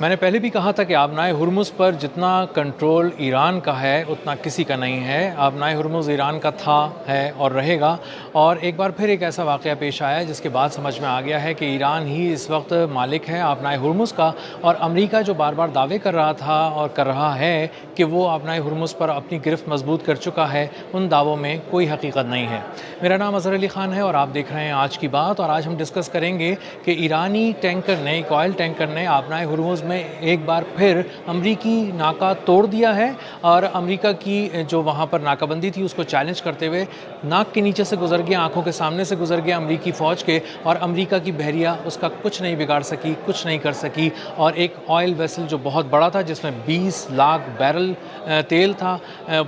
میں نے پہلے بھی کہا تھا کہ آبنائے ہرمز پر جتنا کنٹرول ایران کا ہے اتنا کسی کا نہیں ہے۔ آبنائے ہرمز ایران کا تھا، ہے اور رہے گا۔ اور ایک بار پھر ایک ایسا واقعہ پیش آیا ہے جس کے بعد سمجھ میں آ گیا ہے کہ ایران ہی اس وقت مالک ہے آبنائے ہرمز کا، اور امریکہ جو بار بار دعوے کر رہا تھا اور کر رہا ہے کہ وہ آبنائے ہرمز پر اپنی گرفت مضبوط کر چکا ہے، ان دعووں میں کوئی حقیقت نہیں ہے۔ میرا نام اظہر علی خان ہے اور آپ دیکھ رہے ہیں آج کی بات، اور آج ہم ڈسکس کریں گے کہ ایرانی ٹینکر نے، ایک آئل ٹینکر نے آبنائے ہرمز میں ایک بار پھر امریکی ناکہ توڑ دیا ہے، اور امریکہ کی جو وہاں پر ناکہ بندی تھی اس کو چیلنج کرتے ہوئے ناک کے نیچے سے گزر گیا، آنکھوں کے سامنے سے گزر گیا امریکی فوج کے، اور امریکہ کی بحریہ اس کا کچھ نہیں بگاڑ سکی، کچھ نہیں کر سکی۔ اور ایک آئل ویسل جو بہت بڑا تھا جس میں 20 لاکھ بیرل تیل تھا،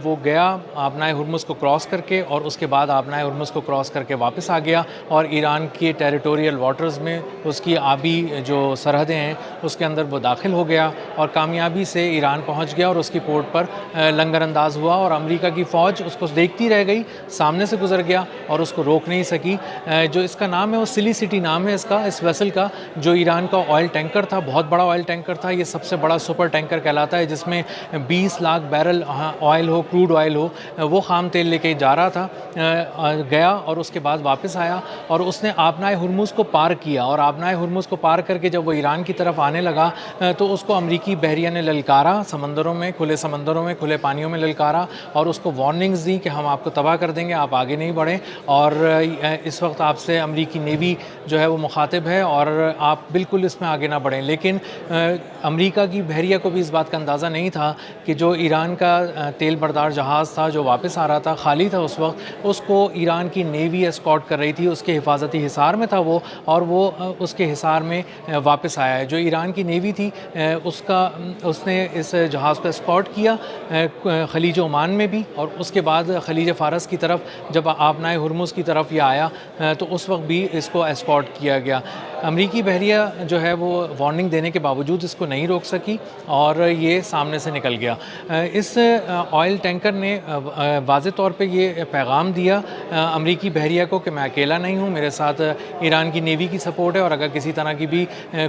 وہ گیا آبنائے ہرمز کو کراس کر کے، اور اس کے بعد آبنائے ہرمز کو کراس کر کے واپس آ گیا، اور ایران کے ٹیریٹوریل واٹرز میں، اس کی آبی جو سرحدیں ہیں اس کے اندر وہ داخل ہو گیا، اور کامیابی سے ایران پہنچ گیا اور اس کی پورٹ پر لنگر انداز ہوا، اور امریکہ کی فوج اس کو دیکھتی رہ گئی، سامنے سے گزر گیا اور اس کو روک نہیں سکی۔ جو اس کا نام ہے وہ سلی سٹی نام ہے اس ویسل کا، جو ایران کا آئل ٹینکر تھا، بہت بڑا آئل ٹینکر تھا، یہ سب سے بڑا سپر ٹینکر کہلاتا ہے، جس میں 20 لاکھ بیرل آئل ہو، کروڈ آئل ہو، وہ خام تیل لے کے جا رہا تھا، گیا اور اس کے بعد واپس آیا، اور اس نے آبنائے ہرمز کو پار کیا، اور آبنائے ہرمز کو پار کر کے جب وہ ایران کی طرف آنے لگا تو اس کو امریکی بحریہ نے للکارا، سمندروں میں، کھلے سمندروں میں، کھلے پانیوں میں للکارا، اور اس کو وارننگز دی کہ ہم آپ کو تباہ کر دیں گے، آپ آگے نہیں بڑھیں، اور اس وقت آپ سے امریکی نیوی جو ہے وہ مخاطب ہے، اور آپ بالکل اس میں آگے نہ بڑھیں۔ لیکن امریکہ کی بحریہ کو بھی اس بات کا اندازہ نہیں تھا کہ جو ایران کا تیل بردار جہاز تھا جو واپس آ رہا تھا، خالی تھا اس وقت، اس کو ایران کی نیوی اسکارٹ کر رہی تھی، اس کے حفاظتی حصار میں تھا وہ، اور وہ اس کے حصار میں واپس آیا ہے۔ جو ایران کی نیوی تھی اس نے اس جہاز کو اسکارٹ کیا خلیج عمان میں بھی، اور اس کے بعد خلیج فارس کی طرف جب آبنائے ہرمز کی طرف یہ آیا تو اس وقت بھی اس کو اسکارٹ کیا گیا۔ امریکی بحریہ جو ہے وہ وارننگ دینے کے باوجود اس کو نہیں روک سکی، اور یہ سامنے سے نکل گیا۔ اس آئل ٹینکر نے واضح طور پہ یہ پیغام دیا امریکی بحریہ کو کہ میں اکیلا نہیں ہوں، میرے ساتھ ایران کی نیوی کی سپورٹ ہے، اور اگر کسی طرح کی بھی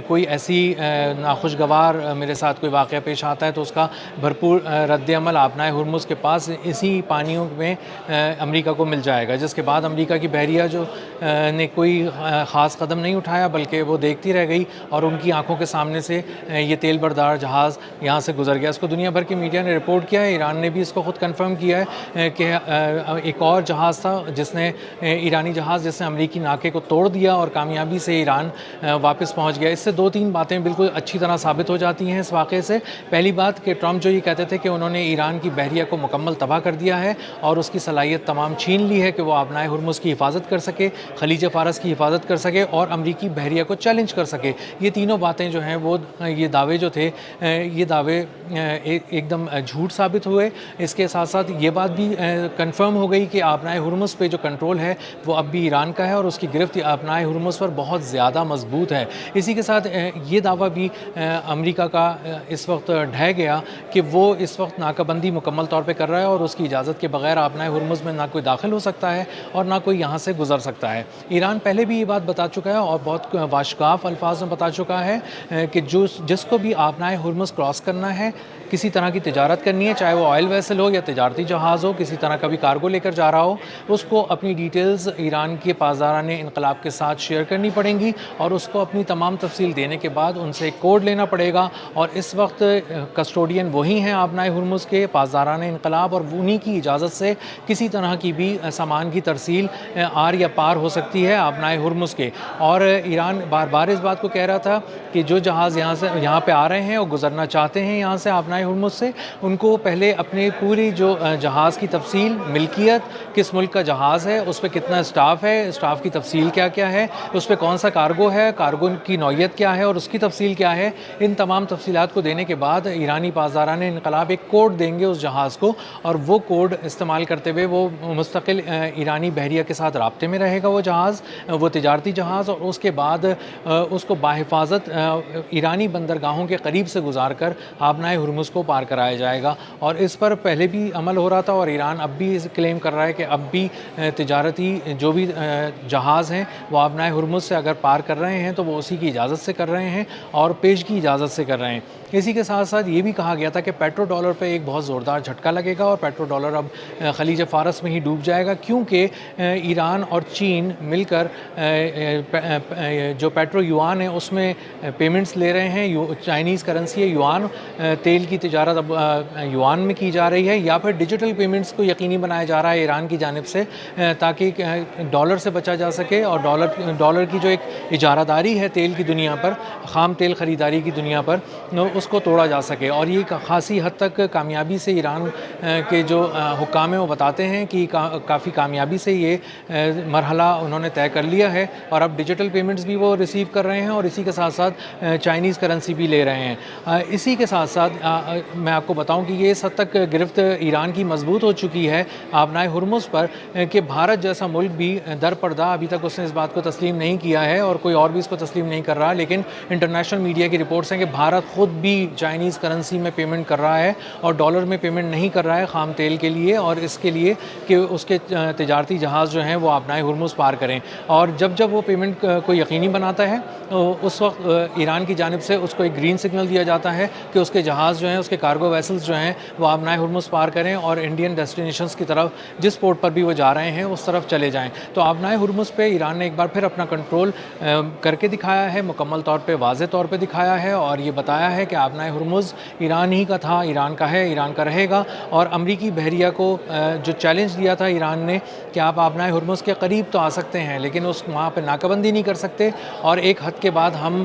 کوئی ایسی ناخوشگوار میرے ساتھ کوئی واقعہ پیش آتا ہے تو اس کا بھرپور رد عمل آبنائے ہرمز کے پاس اسی پانیوں میں امریکہ کو مل جائے گا۔ جس کے بعد امریکہ کی بحریہ جو نے کوئی خاص قدم نہیں اٹھایا، بلکہ وہ دیکھتی رہ گئی، اور ان کی آنکھوں کے سامنے سے یہ تیل بردار جہاز یہاں سے گزر گیا۔ اس کو دنیا بھر کی میڈیا نے رپورٹ کیا ہے، ایران نے بھی اس کو خود کنفرم کیا ہے کہ ایک اور جہاز تھا ایرانی جہاز جس نے امریکی ناکے کو توڑ دیا اور کامیابی سے ایران واپس پہنچ گیا۔ اس سے دو تین باتیں بالکل اچھی طرح ثابت ہو جاتی ہیں اس واقعے سے۔ پہلی بات کہ ٹرمپ جو یہ کہتے تھے کہ انہوں نے ایران کی بحریہ کو مکمل تباہ کر دیا ہے اور اس کی صلاحیت تمام چھین لی ہے کہ وہ آبنائے ہرمز کی حفاظت کر سکے، خلیج فارس کی حفاظت کر سکے، اور امریکی بحریہ کو چیلنج کر سکے۔ یہ تینوں باتیں جو ہیں وہ یہ دعوے جو تھے، یہ دعوے ایک دم جھوٹ ثابت ہوئے۔ اس کے ساتھ ساتھ یہ بات بھی کنفرم ہو گئی کہ آبنائے ہرمز پہ جو کنٹرول ہے وہ اب بھی ایران کا ہے، اور اس کی گرفت آبنائے ہرمز پر بہت زیادہ مضبوط ہے۔ اسی کے ساتھ یہ دعویٰ بھی امریکہ کا اس وقت ڈھہ گیا کہ وہ اس وقت ناکہ بندی مکمل طور پہ کر رہا ہے، اور اس کی اجازت کے بغیر آبنائے ہرمز میں نہ کوئی داخل ہو سکتا ہے اور نہ کوئی یہاں سے گزر سکتا ہے۔ ایران پہلے بھی یہ بات بتا چکا ہے اور بہت واشگاف الفاظ میں بتا چکا ہے کہ جس کو بھی آبنائے ہرمز کراس کرنا ہے، کسی طرح کی تجارت کرنی ہے، چاہے وہ آئل ویسل ہو یا تجارتی جہاز ہو، کسی طرح کا بھی کارگو لے کر جا رہا ہو، اس کو اپنی ڈیٹیلز ایران کے پاسداران انقلاب کے ساتھ شیئر کرنی پڑیں گی، اور اس کو اپنی تمام تفصیل دینے کے بعد ان سے ایک کوڈ لینا پڑے گا۔ اور اس وقت کسٹوڈین وہی ہیں آبنائے ہرمز کے، پاسداران انقلاب، اور انہی کی اجازت سے کسی طرح کی بھی سامان کی ترسیل آر یا پار ہو سکتی ہے آبنائے ہرمز کے۔ اور ایران بار بار اس بات کو کہہ رہا تھا کہ جو جہاز یہاں پہ آ رہے ہیں اور گزرنا چاہتے ہیں یہاں سے آبنائے ہرمز سے، ان کو پہلے اپنے پوری جو جہاز کی تفصیل، ملکیت، کس ملک کا جہاز ہے، اس پہ کتنا اسٹاف ہے، اسٹاف کی تفصیل کیا کیا ہے، اس پہ کون سا کارگو ہے، کارگو کی نوعیت کیا ہے اور اس کی تفصیل کیا ہے، ان تمام تفصیلات کو دینے کے بعد ایرانی پاسداران انقلاب ایک کوڈ دیں گے اس جہاز کو، اور وہ کوڈ استعمال کرتے ہوئے وہ مستقل ایرانی بحریہ کے ساتھ رابطے میں رہے گا وہ جہاز، وہ تجارتی جہاز، اور اس کے بعد اس کو باحفاظت ایرانی بندرگاہوں کے قریب سے گزار کر آبنائے ہرمز کو پار کرایا جائے گا۔ اور اس پر پہلے بھی عمل ہو رہا تھا، اور ایران اب بھی کلیم کر رہا ہے کہ اب بھی تجارتی جو بھی جہاز ہیں وہ آبنائے ہرمز سے اگر پار کر رہے ہیں تو وہ اسی کی اجازت سے کر رہے ہیں، اور کی اجازت سے کر رہے ہیں۔ اسی کے ساتھ ساتھ یہ بھی کہا گیا تھا کہ پیٹرو ڈالر پہ ایک بہت زوردار جھٹکا لگے گا اور پیٹرو ڈالر اب خلیج فارس میں ہی ڈوب جائے گا، کیونکہ ایران اور چین مل کر جو پیٹرو یوان ہے اس میں پیمنٹس لے رہے ہیں۔ چائنیز کرنسی ہے یوان، تیل کی تجارت اب یوان میں کی جا رہی ہے، یا پھر ڈیجیٹل پیمنٹس کو یقینی بنایا جا رہا ہے ایران کی جانب سے تاکہ ڈالر سے بچا جا سکے اور ڈالر کی جو ایک اجارہ داری ہے تیل کی دنیا پر، خام تیل خریداری کی دنیا پر، اس کو توڑا جا سکے۔ اور یہ خاصی حد تک کامیابی سے ایران کے جو حکام ہیں وہ بتاتے ہیں کہ کافی کامیابی سے یہ مرحلہ انہوں نے طے کر لیا ہے، اور اب ڈیجیٹل پیمنٹس بھی وہ ریسیو کر رہے ہیں اور اسی کے ساتھ ساتھ چائنیز کرنسی بھی لے رہے ہیں۔ اسی کے ساتھ ساتھ میں آپ کو بتاؤں کہ یہ اس حد تک گرفت ایران کی مضبوط ہو چکی ہے آبنائے ہرمز پر کہ بھارت جیسا ملک بھی در پردہ ابھی تک اس نے اس بات کو تسلیم نہیں کیا ہے اور کوئی اور بھی اس کو تسلیم نہیں کر رہا، لیکن انٹرنیشنل میڈیا کی رپورٹس ہیں کہ بھارت خود بھی چائنیز کرنسی میں پیمنٹ کر رہا ہے اور ڈالر میں پیمنٹ نہیں کر رہا ہے خام تیل کے لیے، اور اس کے لیے کہ اس کے تجارتی جہاز جو ہیں وہ آبنائے ہرمز پار کریں۔ اور جب وہ پیمنٹ کو یقینی بناتا ہے اس وقت ایران کی جانب سے اس کو ایک گرین سگنل دیا جاتا ہے کہ اس کے جہاز جو ہیں، اس کے کارگو ویسلز جو ہیں وہ آبنائے ہرمز پار کریں اور انڈین ڈیسٹینیشنز کی طرف جس پورٹ پر بھی وہ جا رہے ہیں اس طرف چلے جائیں۔ تو آبنائے ہرمز پہ ایران نے ایک بار پھر اپنا کنٹرول کر کے دکھایا ہے، مکمل طور پہ واضح طور پہ دکھایا ہے، اور یہ بتایا ہے کہ آبنائے ہرمز ایران ہی کا تھا، ایران کا ہے، ایران کا رہے گا۔ اور امریکی بحریہ کو جو چیلنج دیا تھا ایران نے کہ آپ آبنائے ہرمز کے قریب تو آ سکتے ہیں لیکن وہاں پہ ناکہ بندی نہیں کر سکتے، اور ایک حد کے بعد ہم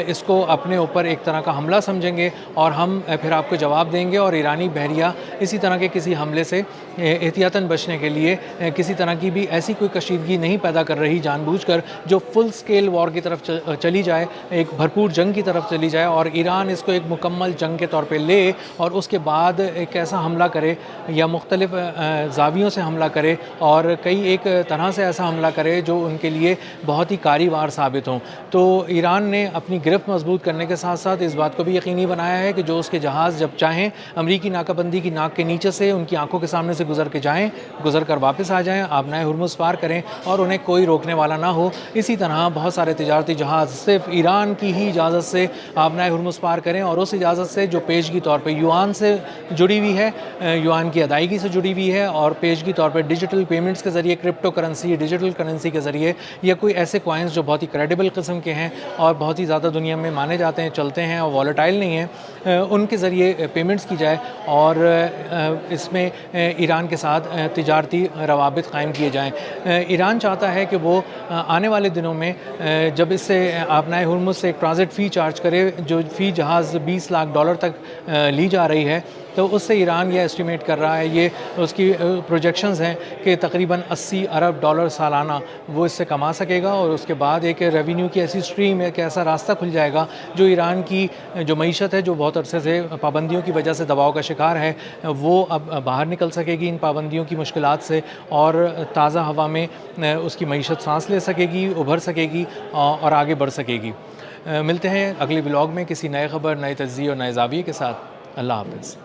اس کو اپنے اوپر ایک طرح کا حملہ سمجھیں گے اور ہم پھر آپ کو جواب دیں گے، اور ایرانی بحریہ اسی طرح کے کسی حملے سے احتیاطاً بچنے کے لیے کسی طرح کی بھی ایسی کوئی کشیدگی نہیں پیدا کر رہی جان بوجھ کر جو فل سکیل وار کی طرف چلی جائے، ایک بھرپور جنگ کی طرف چلی جائے، اور ایران اس کو ایک مکمل جنگ کے طور پہ لے اور اس کے بعد ایک ایسا حملہ کرے یا مختلف زاویوں سے حملہ کرے اور کئی ایک طرح سے ایسا حملہ کرے جو ان کے لیے بہت ہی کاری وار ثابت ہوں۔ تو ایران نے اپنی گرفت مضبوط کرنے کے ساتھ ساتھ اس بات کو بھی یقینی بنایا ہے کہ جو اس کے جہاز جب چاہیں امریکی ناکہ بندی کی ناک کے نیچے سے ان کی آنکھوں کے سامنے سے گزر کر واپس آ جائیں، آبنائے ہرمز پار کریں اور انہیں کوئی روکنے والا نہ ہو۔ اسی طرح بہت سارے تجارتی جہاز صرف ایران کی ہی اجازت سے آبنائے ہرمز پار کریں، اور اس اجازت سے جو پیشگی طور پہ یوان سے جڑی ہوئی ہے، یوان کی ادائیگی سے جڑی ہوئی ہے، اور پیشگی طور پہ ڈیجیٹل پیمنٹس کے ذریعے، کرپٹو کرنسی، ڈیجیٹل کرنسی کے ذریعے، یا کوئی ایسے کوائنز جو بہت ہی کریڈیبل قسم کے ہیں اور بہت ہی زیادہ دنیا میں مانے جاتے ہیں، چلتے ہیں اور والیٹائل نہیں ہیں، ان کے ذریعے پیمنٹس کی جائے، اور اس میں ایران کے ساتھ تجارتی روابط قائم کیے جائیں۔ ایران چاہتا ہے کہ وہ آنے والے دنوں میں جب اس سے آبنائے ہرمز سے ایک ٹرانزٹ فی چارج کرے جو فی جہاز $20 لاکھ تک لی جا رہی ہے، تو اس سے ایران یہ اسٹیمیٹ کر رہا ہے، یہ اس کی پروجیکشنز ہیں کہ تقریباً $80 ارب سالانہ وہ اس سے کما سکے گا، اور اس کے بعد ایک ریونیو کی ایسی سٹریم، ایک ایسا راستہ کھل جائے گا جو ایران کی جو معیشت ہے جو بہت عرصے سے پابندیوں کی وجہ سے دباؤ کا شکار ہے، وہ اب باہر نکل سکے گی ان پابندیوں کی مشکلات سے، اور تازہ ہوا میں اس کی معیشت سانس لے سکے گی، ابھر سکے گی اور آگے بڑھ سکے گی۔ ملتے ہیں اگلے ولاگ میں کسی نئے خبر، نئے تجزیے اور نئے زاویے کے ساتھ۔ اللہ حافظ۔